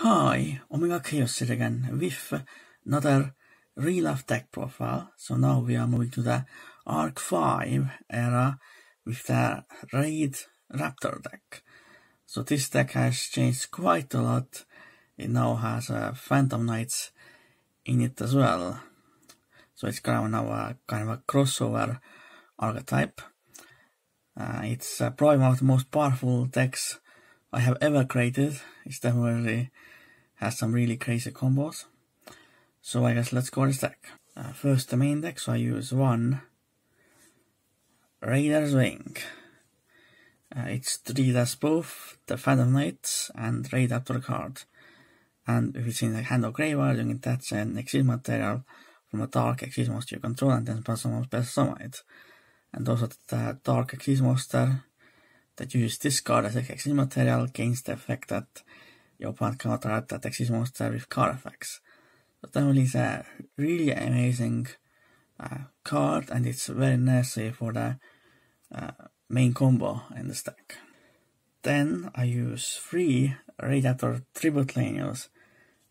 Hi, Omega Khaos here again with another real life deck profile. So now we are moving to the Arc 5 era with the Raidraptor deck. So this deck has changed quite a lot. It now has Phantom Knights in it as well. So it's kind of a crossover archetype. It's probably one of the most powerful decks I have ever created. It's definitely has some really crazy combos. So I guess let's go this deck. First the main deck, so I use one Raider's Wing. It's to read as both the Phantom Knights and Raidraptor card. And if it's in the hand or graveyard, you can attach an exile material from a dark exile monster you control and then special summon it. And also the dark exile monster that you use this card as exile material gains the effect that your opponent cannot interact that exile monster with card effects. So definitely is a really amazing card, and it's very necessary for the main combo in this deck. Then I use 3 Raidraptor Tribute Lanios.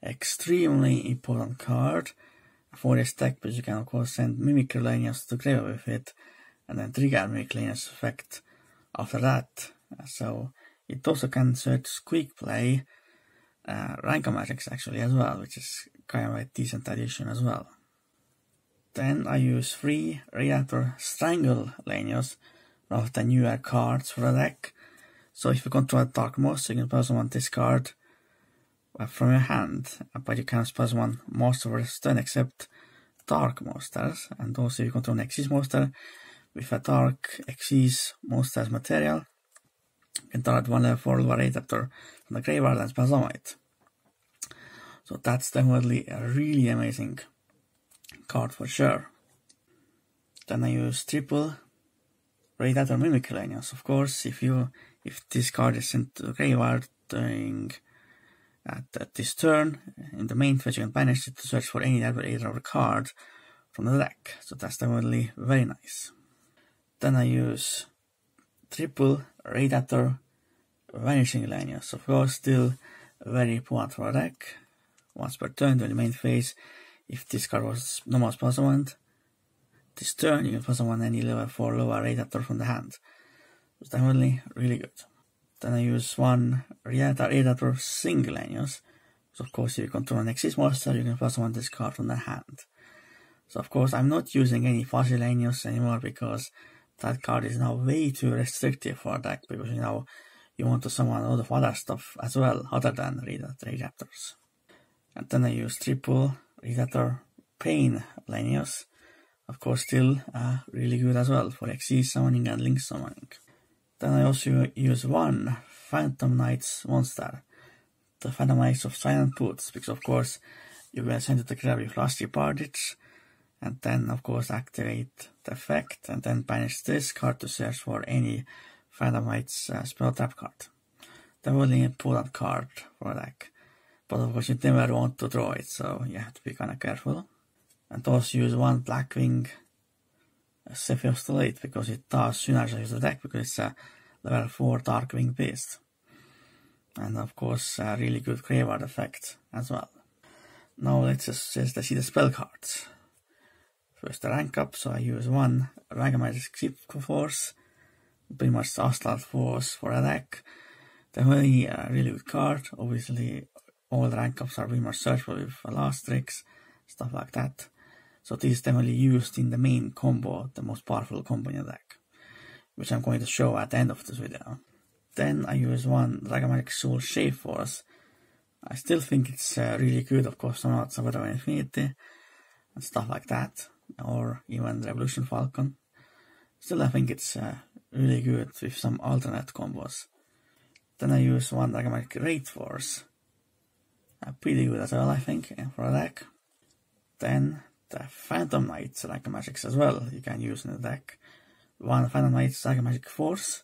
Extremely important card for this deck, because you can of course send Mimicry Lanios to graveyard with it, and then trigger Mimicry Lanios effect after that. So it also can search quick play Rank Magics actually as well, which is kind of a decent addition as well. Then I use 3 Raidraptor Strangle Lanios, one of the newer cards for the deck. So if you control a Dark Monster, you can plus one this card from your hand, but you can't plus one monster for this turn except Dark Monsters. And also if you control an Xyz monster with a Dark Xyz monster's material, you can target one level 4 Raidraptor from the graveyard and spell summon it. So that's definitely a really amazing card for sure. Then I use triple Raidraptor Mimicry Lanios. Of course, if this card is sent to the graveyard during at this turn, in the main phase you can banish it to search for any Raidraptor card from the deck. So that's definitely very nice. Then I use triple Raidraptor Vanishing Lanios. Of course, still very important for a deck. Once per turn during the main phase, if this card was normal spell summoned, this turn you can spell summon any level 4 lower Raidraptor from the hand. It's definitely really good. Then I use 1 Raidraptor Single Lanios. So of course, if you control an Xyz monster, you can spell summon this card from the hand. So of course, I'm not using any Fuzzy Lanios anymore, because that card is now way too restrictive for a deck, because you want to summon a lot of other stuff as well, other than Raidraptors. And then I use triple Raidraptor Pain Lanios. Of course, still really good as well for Xyz summoning and Link summoning. Then I also use 1 Phantom Knights monster, the Phantom Knights of Silent Boots, because of course you will send it to the graveyard with last 3 Partridge, and then of course activate the effect, and then banish this card to search for any Phantom Knights spell trap card. Definitely an important card for a deck, but of course you never want to draw it, so you have to be kind of careful. And also use 1 Blackwing Sephiroth Late, because it does synergize the deck, because it's a level 4 Darkwing Beast. And of course a really good graveyard effect as well. Now let's just see the spell cards. First the rank up, so I use 1 Rank Magic Ship Force, pretty much Astral Force for a deck. Definitely a really good card. Obviously all the rank ups are pretty much searchable with last tricks, stuff like that. So this is definitely used in the main combo, the most powerful combo in the deck, which I'm going to show at the end of this video. Then I use 1 Dragon Magic Soul Shape Force. I still think it's really good, of course, not Saboteur of Infinity and stuff like that, or even Revolution Falcon. Still I think it's really good with some alternate combos. Then I use 1 Dragon Magic Raid Force. Pretty good as well, I think, for a deck. Then the Phantom Knights Dragon Magics as well, you can use in the deck. 1 Phantom Knights Dragon Magic Force.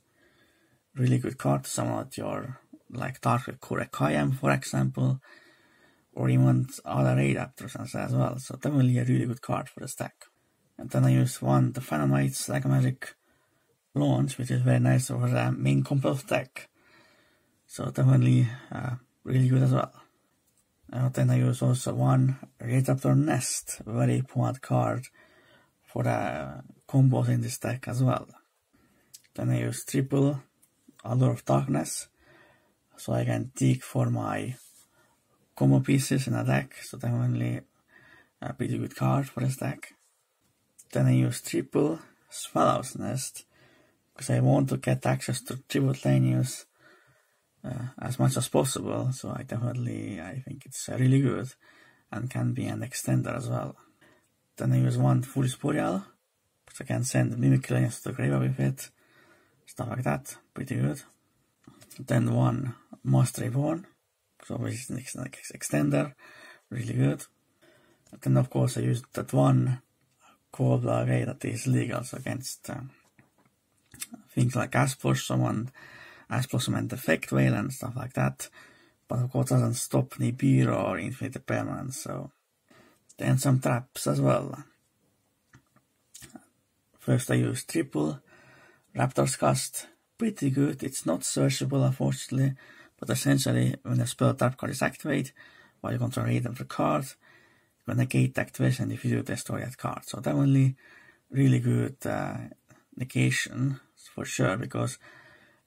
Really good card to summon out your, like, Dark Kurekayam, for example, or even other Raidraptors as well. So definitely a really good card for this deck. And then I use 1 the Phantom Knights Dragon Magic Launch, which is very nice for the main combo of deck. So definitely really good as well. Then I use also one Raidraptor Nest, very important card for the combos in this deck as well. Then I use triple Allure of Darkness, so I can dig for my combo pieces in a deck, so definitely a pretty good card for this deck. Then I use triple Swallow's Nest, because I want to get access to triple lane use as much as possible, so I think it's really good and can be an extender as well. Then I use one Foolish Boreal, because I can send Mimic Lanes to the graveyard with it, stuff like that, pretty good. Then one Master Reborn, so it's an extender, really good. And then of course I used that one Cold Blood that is legal, so against things like Ash Blossom and Defect Veil and stuff like that, but of course doesn't stop Nibiru or Infinite Permanence, so then some traps as well. First I use triple Raptor's Gust, pretty good. It's not searchable unfortunately, but essentially when a spell trap card is activated while you control Raidraptor card, you can negate activation if you do destroy that card. So definitely really good negation for sure, because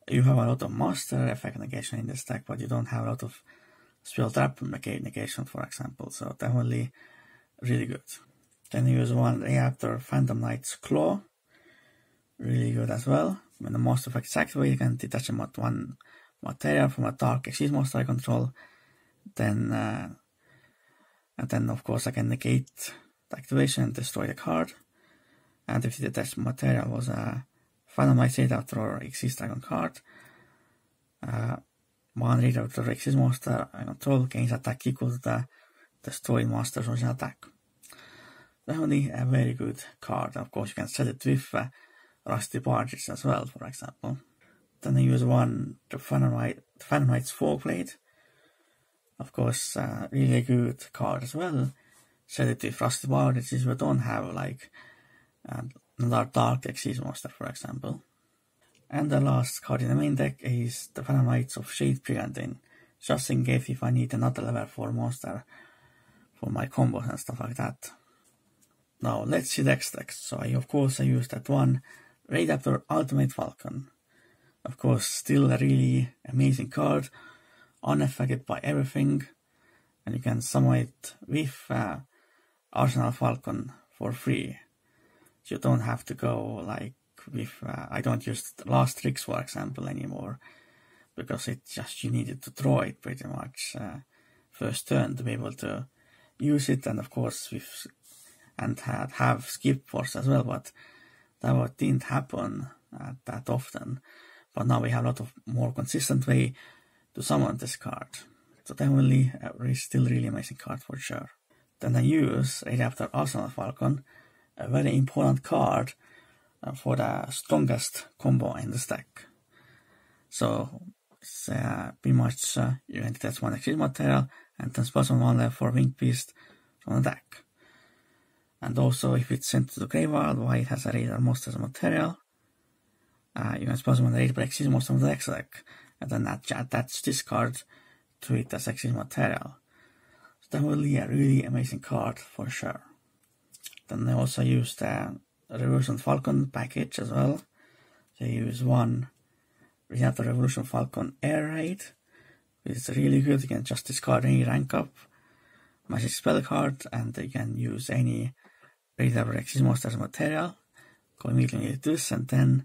you have a lot of master effect negation in this deck, but you don't have a lot of spell trap negation, for example, so definitely really good. Then you use one Raidraptor Phantom Knight's Claw, really good as well. When the master effect is activated, you can detach one material from a dark exist monster I control, and then of course I can negate the activation and destroy the card. And if the detached material was a Phantom Knight Raidraptor or Exist Dragon card, one Raidraptor Exist monster I control gains attack equal to the destroyed monster's original attack. Definitely a very good card. Of course you can set it with Rusty Barges as well, for example. Then I use one the Phantom Knight's Foreblade. Of course, really good card as well. Set it with Rusty Barges if you don't have like another dark Exist monster, for example. And the last card in the main deck is the Phantom Knights of Shade Brigandine, just in case if I need another level 4 monster for my combos and stuff like that. Now let's see the extracts. So I use that one Raidraptor Ultimate Falcon. Of course, still a really amazing card, unaffected by everything, and you can summon it with Arsenal Falcon for free. So you don't have to go like with, I don't use the last tricks, for example, anymore, because it's just, you needed to draw it pretty much first turn to be able to use it, and of course have skip force as well, but that didn't happen that often. But now we have a lot of more consistent way to summon this card. So definitely still really amazing card for sure. Then I use Raidraptor Arsenal Falcon, a very important card for the strongest combo in this deck. So it's pretty much you can detach one exit material and then spell on one level for Winged Beast from the deck. And also if it's sent to the graveyard while it has a Raider monster as a material, you can spell on the Raider exit monster from the deck, and then attach this card to it as exit material. So definitely a really amazing card for sure. Then I also use the Revolution Falcon package as well. So I use one Raidraptor Revolution Falcon Air Raid, which is really good. You can just discard any rank up magic spell card, and you can use any Raidraptor Exist monster as material. Go immediately into this, and then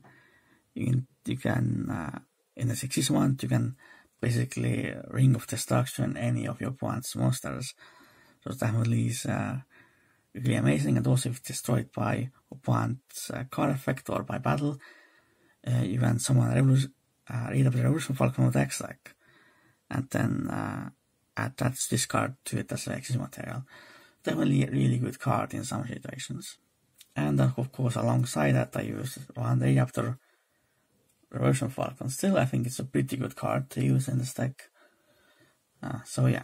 you can in the Exist one, you can basically Ring of Destruction any of your opponent's monsters. So definitely is really amazing, and also if destroyed by opponent's card effect or by battle, you can summon Raidraptor Revolution Falcon with X deck, and then attach this card to it as an exit material. Definitely a really good card in some situations. And of course alongside that I use one Raidraptor Revolution Falcon. Still I think it's a pretty good card to use in this deck. So yeah.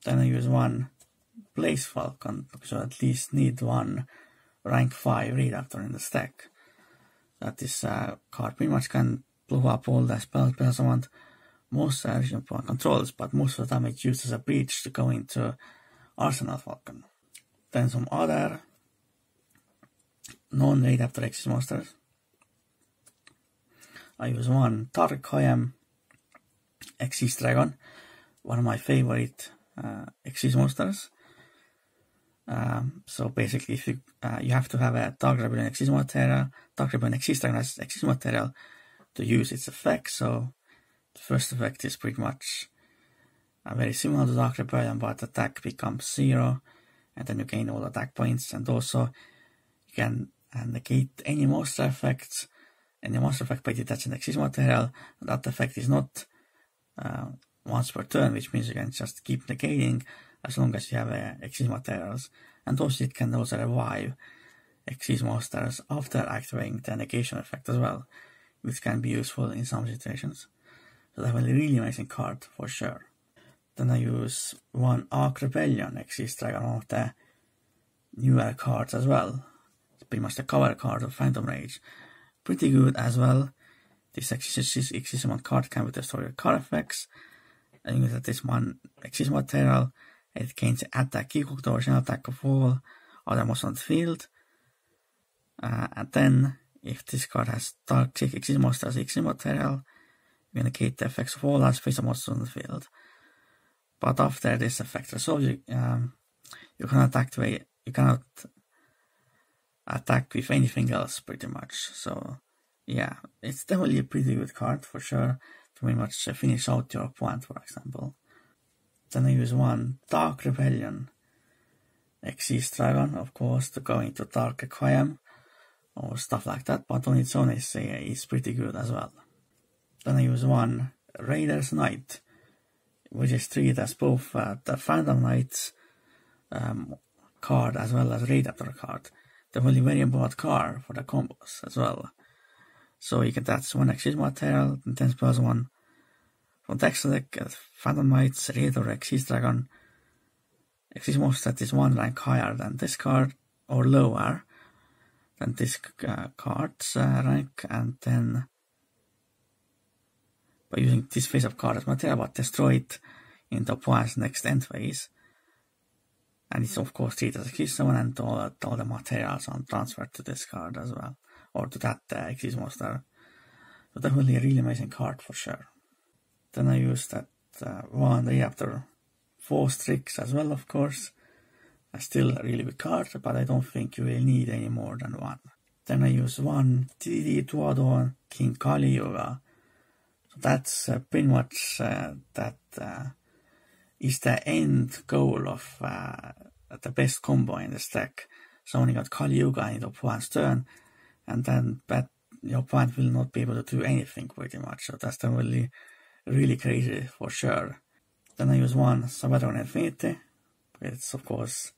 Then I use one Blaze Falcon, because I at least need one rank 5 Raidraptor in this deck. That this card pretty much can blow up all the spells I want monster controls, but most of the time it's used as a bridge to go into Arsenal Falcon. Then some other non-Raidraptor Exis monsters. I use one Dark Khaos Exis Dragon, one of my favorite Exis monsters. So basically, if you have to have a Dark Rebellion Exis material, Dark Rebellion Exis Dragon as Exis material to use its effect. So the first effect is pretty much very similar to Dark Rebellion, but attack becomes 0, and then you gain all attack points, and also you can negate any monster effects. Any monster effect by detaching Exis material. That effect is not once per turn, which means you can just keep negating as long as you have Exis materials. And also it can also revive Exis monsters after activating the negation effect as well, which can be useful in some situations. So that's a really amazing card for sure. Then I use one Arc Rebellion Exis Dragon, one of the newer cards as well. It's pretty much the cover card of Phantom Rage. Pretty good as well. This Exis card can destroy your card effects. And you get this one Exis material. It gains attack equal to original attack of all other monsters on the field. And then, if this card has Dark Exis monsters Exis material, you negate the effects of all other face monsters on the field. But after this effect resolves, you cannot attack with anything else pretty much. So yeah, it's definitely a pretty good card for sure to pretty much finish out your opponent, for example. Then I use one Dark Rebellion Exis Dragon, of course, to go into Dark Khaos or stuff like that, but on its own is pretty good as well. Then I use one Raider's Knight, which is treated as both the Phantom Knight's card as well as Raidraptor card. Definitely very important card for the combos as well. So you can attach one Exis material, and 10 plus one from the extra deck, Phantom Knights, Raider, Exis Dragon. Exis monster that is 1 rank higher than this card, or lower than this card's rank, and then by using this face-up card as material, but destroy it in the opponent's next end phase. And it's of course treated as Exis summon, and all the materials are transferred to this card as well, or to that Exis monster. So definitely a really amazing card for sure. Then I use that one Raidraptor Force Tricks as well, of course. Still a really good card, but I don't think you will need any more than one. Then I use one TD Tuado King Kali Yuga. So that's pretty much is the end goal of the best combo in this deck. Summoning out Kali Yuga in the opponent's turn, and then your opponent will not be able to do anything pretty much. So that's definitely really crazy for sure. Then I use one Sabaton Infinity. It's of course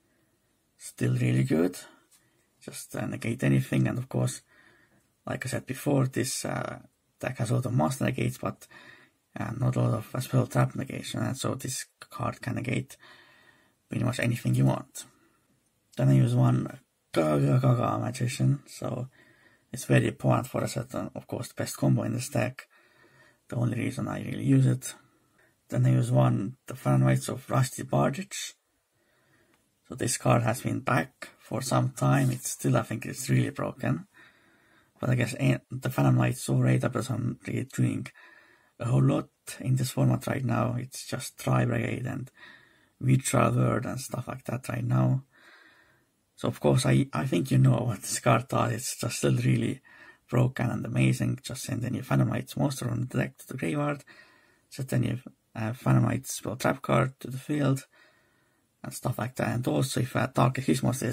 still really good. Just negate anything, and of course, like I said before, this deck has a lot of monster negates, but not a lot of spell trap negation, and so this card can negate pretty much anything you want. Then I use one Gaga Magician, so it's very important for a certain, of course, the best combo in this deck. The only reason I really use it. Then I use one the Fan Rights of Rusty Bardage. So this card has been back for some time. It's still, I think it's really broken. But I guess the Phantom Knights or Raidraptor are really doing a whole lot in this format right now. It's just Tri Brigade and Virtual World and stuff like that right now. So of course I think you know what this card does. It's just still really broken and amazing. Just send any Phantom Knights monster on the deck to the graveyard. Set any Phantom Knights spell trap card to the field. And stuff like that. And also if a Dark Exis monster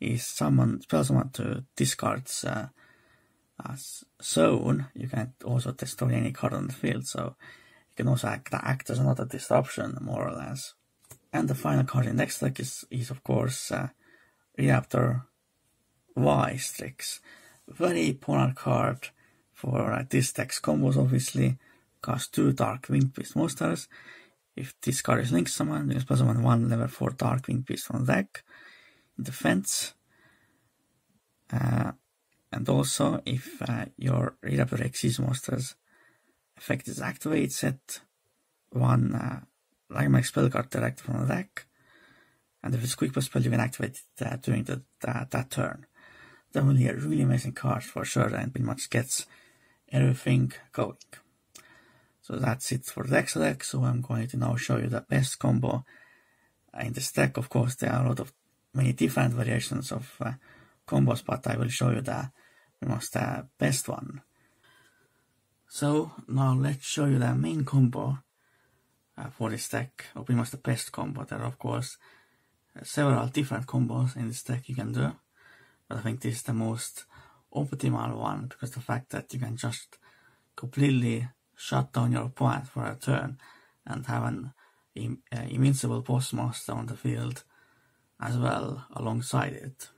is spell someone to discards zone, you can also destroy any card on the field. So you can also act as another disruption, more or less. And the final card in next deck is of course Raidraptor Wise Tricks. Very important card for this deck's combos, obviously. Costs 2 Dark Winged Beast monsters. If this card is linked to someone, you can spell someone 1 level 4 Dark Winged Beast from the deck in defense. And also, if your Raidraptor Exis monsters effect is activate, set one Ragmatic spell card directly from the deck, and if it's quick play spell, you can activate it during that turn. Definitely a really amazing card for sure, and pretty much gets everything going. So that's it for the deck select. So I'm going to now show you the best combo in this deck. Of course, there are many different variations of combos, but I will show you the best one. So now let's show you the main combo for this deck, or pretty much the best combo. There are of course several different combos in this deck you can do, but I think this is the most optimal one because the fact that you can just completely shut down your opponent for a turn and have an invincible boss monster on the field as well alongside it.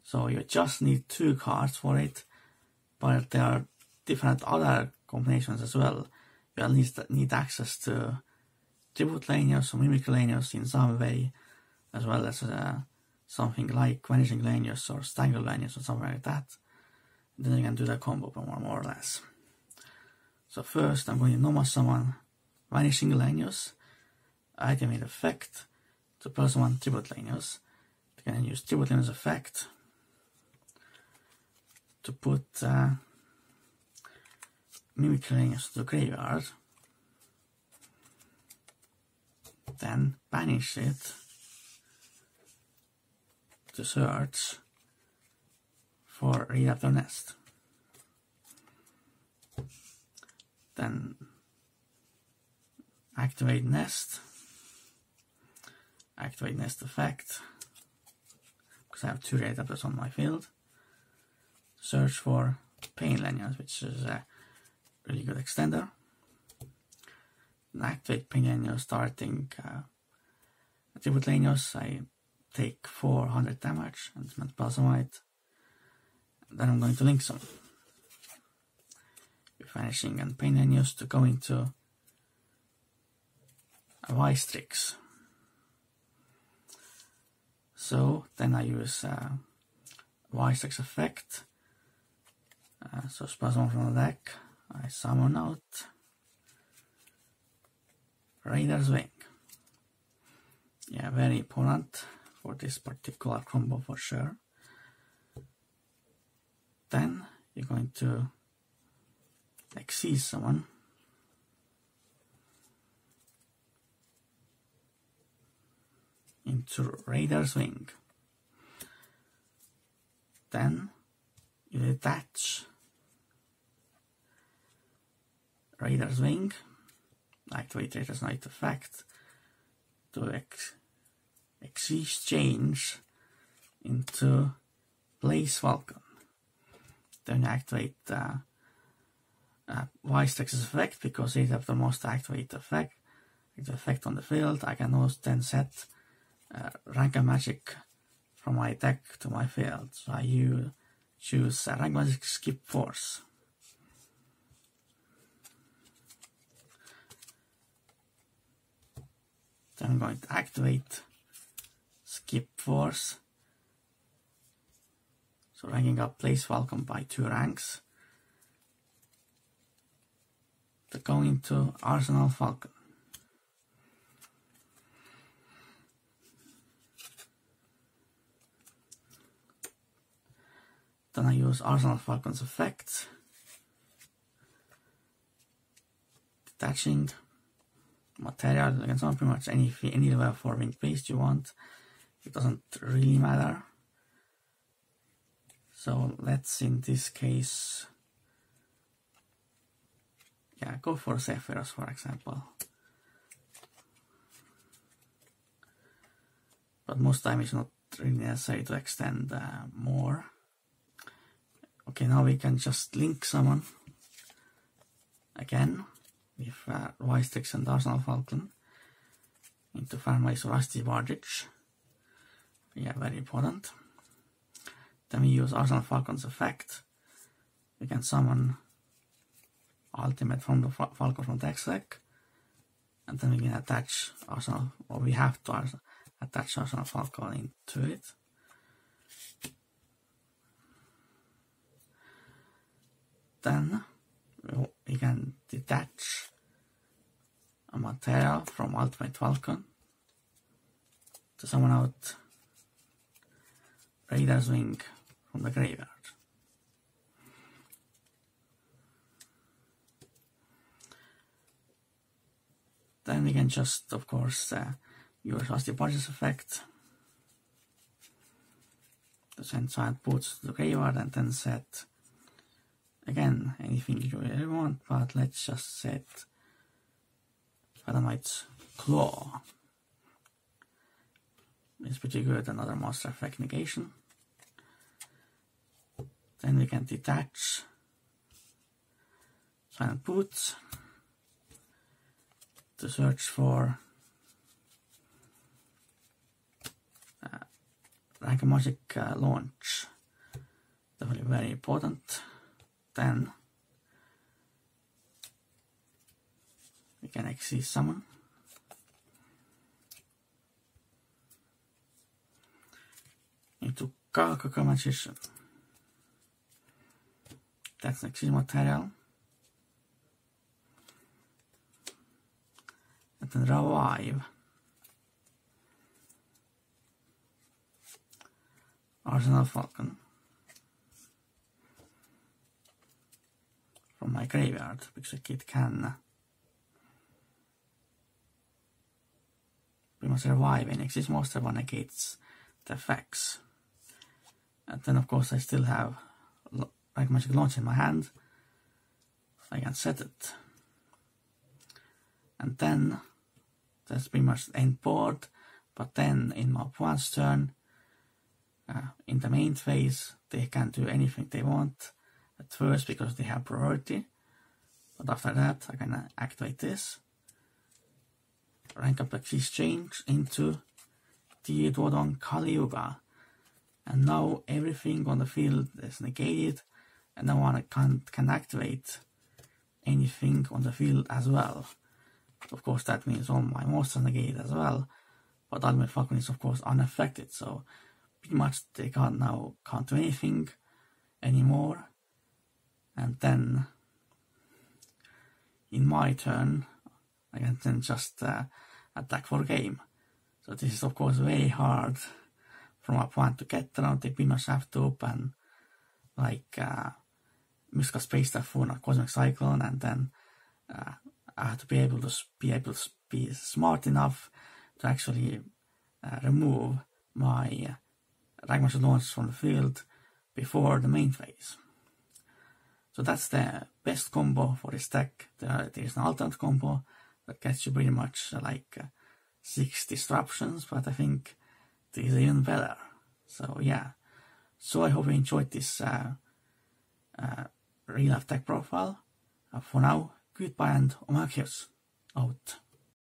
So you just need 2 cards for it, but there are different other combinations as well. You at least need access to Tribute Lanius or Mimic Lanius in some way, as well as something like Vanishing Lanius or Strangle Lanius or something like that. And then you can do the combo more or less. So first I'm going to normal summon Vanishing Lanius, activate effect to plus 1 Tribute Lanius. You can use Tribute Lanius effect to put Mimic Lanius to the graveyard, then banish it to search for Raidraptor Nest. Then activate Nest effect, because I have 2 Raidraptors on my field. Search for Pain Lanius, which is a really good extender. Then activate Pain Lanius starting Tribute Lanius. I take 400 damage and multiple Smite. Then I'm going to link some. Vanishing and Pain Lanius to go into a Vistrix. So then I use Vistrix effect. So Spasm from the deck. I summon out Raider's Wing. Yeah, very important for this particular combo for sure. Then you're going to seize someone into Raider's Wing. Then you detach Raider's Wing, activate Raider's Knight effect to exchange into Blaze Falcon. Then you activate Vistrix's effect because they have the most activate effect on the field. I can also then set rank magic from my deck to my field. So I choose rank magic skip force. Then I'm going to activate skip force. So ranking up Blaze Falcon by 2 ranks. To go into Arsenal Falcon. Then I use Arsenal Falcon's effect, detaching material. You can summon pretty much any level 4 winged beast you want. It doesn't really matter. So let's in this case, yeah, go for Zephyros for example. But most time it's not really necessary to extend more. Okay, now we can just link someone again with Vistrix and Arsenal Falcon into Farmway's Rusty Bardage. Yeah, very important. Then we use Arsenal Falcon's effect. We can summon Ultimate from the Falcon from the deck, and then we can attach Arsenal, or we have to attach Arsenal Falcon into it. Then we can detach a material from Ultimate Vulcan to summon out Raider's Wing from the graveyard. Then we can just, of course, use Rusty Barge's effect to send Giant Boots to the graveyard and then set, again, anything you really want, but let's just set Fathomite's Claw. It's pretty good, another monster effect negation. Then we can detach Giant Boots to search for like a magic launch. Definitely very important. Then we can actually summon into Kaka Magician. That's an exile material. And then revive Arsenal Falcon from my graveyard, because it can pretty much revive an exist monster when negates the effects. And then of course I still have like magic launch in my hand. I can set it. And then that's pretty much the end board, but then in my opponent's turn, in the main phase, they can do anything they want at first because they have priority, but after that I can activate this, rank up exchange into the Dodon Kali Yuga, and now everything on the field is negated, and no one can activate anything on the field as well. Of course that means all my monsters negated as well, but Ultimate Falcon is of course unaffected, so pretty much they can't do anything anymore. And then in my turn I can then just attack for game. So this is of course very hard from a point to get around. They pretty much have to open like Mystical Space Typhoon or Cosmic Cyclone, and then I have to be able to be smart enough to actually remove my Ragmash launch from the field before the main phase. So that's the best combo for this deck. There is an alternate combo that gets you pretty much like 6 disruptions, but I think this is even better. So yeah, so I hope you enjoyed this real life deck profile. For now, goodbye and Khaos out.